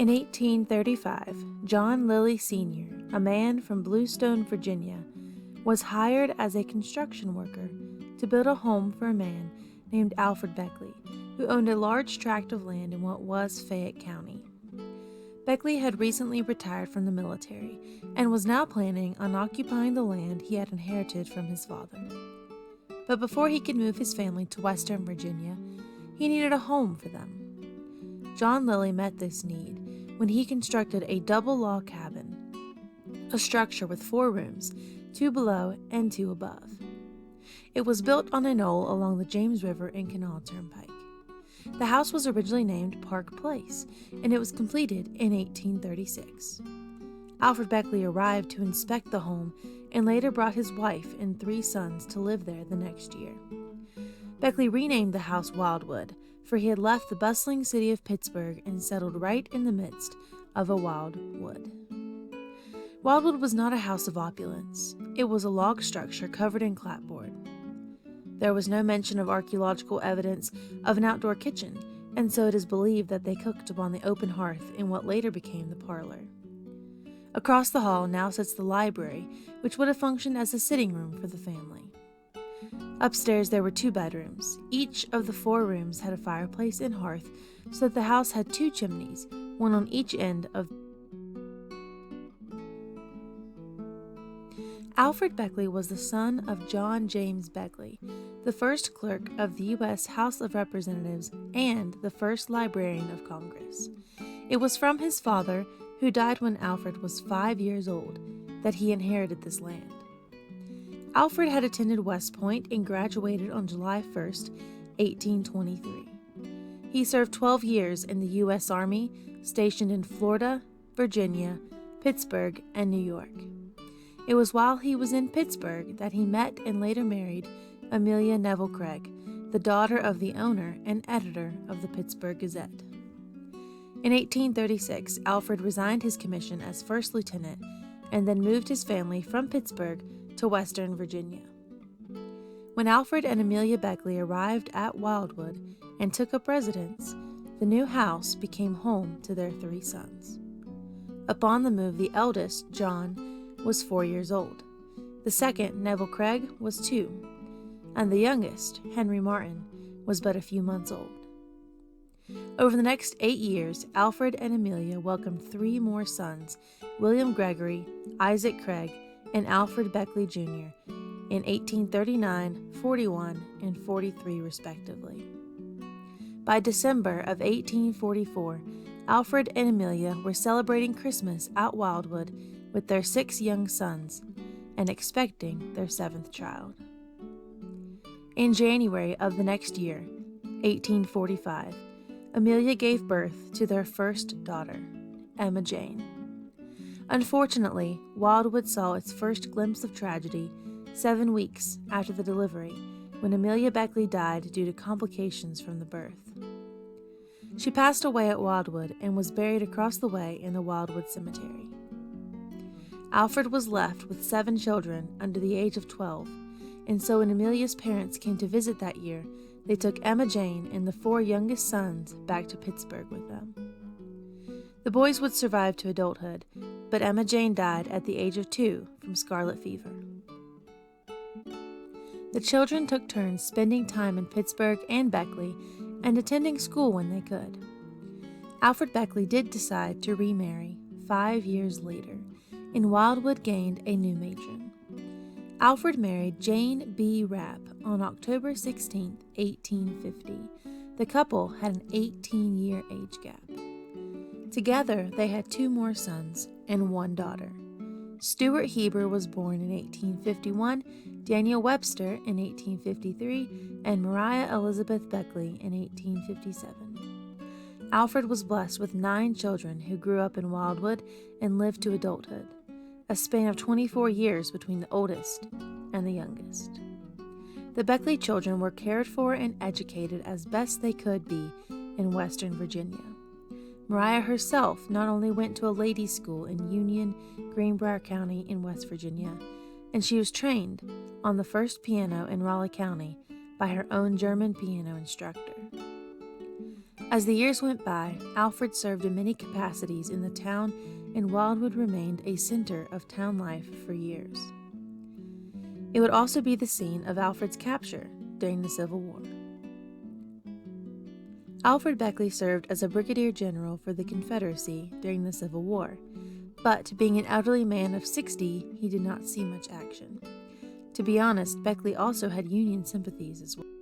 In 1835, John Lilly Sr., a man from Bluestone, Virginia, was hired as a construction worker to build a home for a man named Alfred Beckley, who owned a large tract of land in what was Fayette County. Beckley had recently retired from the military and was now planning on occupying the land he had inherited from his father. But before he could move his family to Western Virginia, he needed a home for them. John Lilly met this need when he constructed a double log cabin, a structure with 4 rooms, 2 below and 2 above. It was built on a knoll along the James River and Canal Turnpike. The house was originally named Park Place, and it was completed in 1836. Alfred Beckley arrived to inspect the home and later brought his wife and 3 sons to live there the next year. Beckley renamed the house Wildwood, for he had left the bustling city of Pittsburgh and settled right in the midst of a wild wood. Wildwood was not a house of opulence. It was a log structure covered in clapboard. There was no mention of archaeological evidence of an outdoor kitchen, and so it is believed that they cooked upon the open hearth in what later became the parlor. Across the hall now sits the library, which would have functioned as a sitting room for the family. Upstairs there were 2 bedrooms. Each of the 4 rooms had a fireplace and hearth, so that the house had 2 chimneys, one on each end of. Alfred Beckley was the son of John James Beckley, the first clerk of the U.S. House of Representatives and the first librarian of Congress. It was from his father, who died when Alfred was 5 years old, that he inherited this land. Alfred had attended West Point and graduated on July 1, 1823. He served 12 years in the U.S. Army, stationed in Florida, Virginia, Pittsburgh, and New York. It was while he was in Pittsburgh that he met and later married Amelia Neville Craig, the daughter of the owner and editor of the Pittsburgh Gazette. In 1836, Alfred resigned his commission as first lieutenant and then moved his family from Pittsburgh to Western Virginia. When Alfred and Amelia Beckley arrived at Wildwood and took up residence, the new house became home to their 3 sons. Upon the move, the eldest, John, was 4 years old. The second, Neville Craig, was 2, and the youngest, Henry Martin, was but a few months old. Over the next 8 years, Alfred and Amelia welcomed 3 more sons, William Gregory, Isaac Craig, and Alfred Beckley Jr., in 1839, 41, and 43 respectively. By December of 1844, Alfred and Amelia were celebrating Christmas at Wildwood with their 6 young sons and expecting their 7th child. In January of the next year, 1845, Amelia gave birth to their first daughter, Emma Jane. Unfortunately, Wildwood saw its first glimpse of tragedy 7 weeks after the delivery, when Amelia Beckley died due to complications from the birth. She passed away at Wildwood and was buried across the way in the Wildwood Cemetery. Alfred was left with 7 children under the age of 12, and so when Amelia's parents came to visit that year, they took Emma Jane and the 4 youngest sons back to Pittsburgh with them. The boys would survive to adulthood, but Emma Jane died at the age of 2 from scarlet fever. The children took turns spending time in Pittsburgh and Beckley and attending school when they could. Alfred Beckley did decide to remarry 5 years later, and Wildwood gained a new matron. Alfred married Jane B. Rapp on October 16, 1850. The couple had an 18-year age gap. Together, they had 2 more sons and 1 daughter. Stuart Heber was born in 1851, Daniel Webster in 1853, and Maria Elizabeth Beckley in 1857. Alfred was blessed with 9 children who grew up in Wildwood and lived to adulthood, a span of 24 years between the oldest and the youngest. The Beckley children were cared for and educated as best they could be in Western Virginia. Maria herself not only went to a ladies' school in Union, Greenbrier County in West Virginia, and she was trained on the first piano in Raleigh County by her own German piano instructor. As the years went by, Alfred served in many capacities in the town, and Wildwood remained a center of town life for years. It would also be the scene of Alfred's capture during the Civil War. Alfred Beckley served as a brigadier general for the Confederacy during the Civil War, but being an elderly man of 60, he did not see much action. To be honest, Beckley also had Union sympathies as well.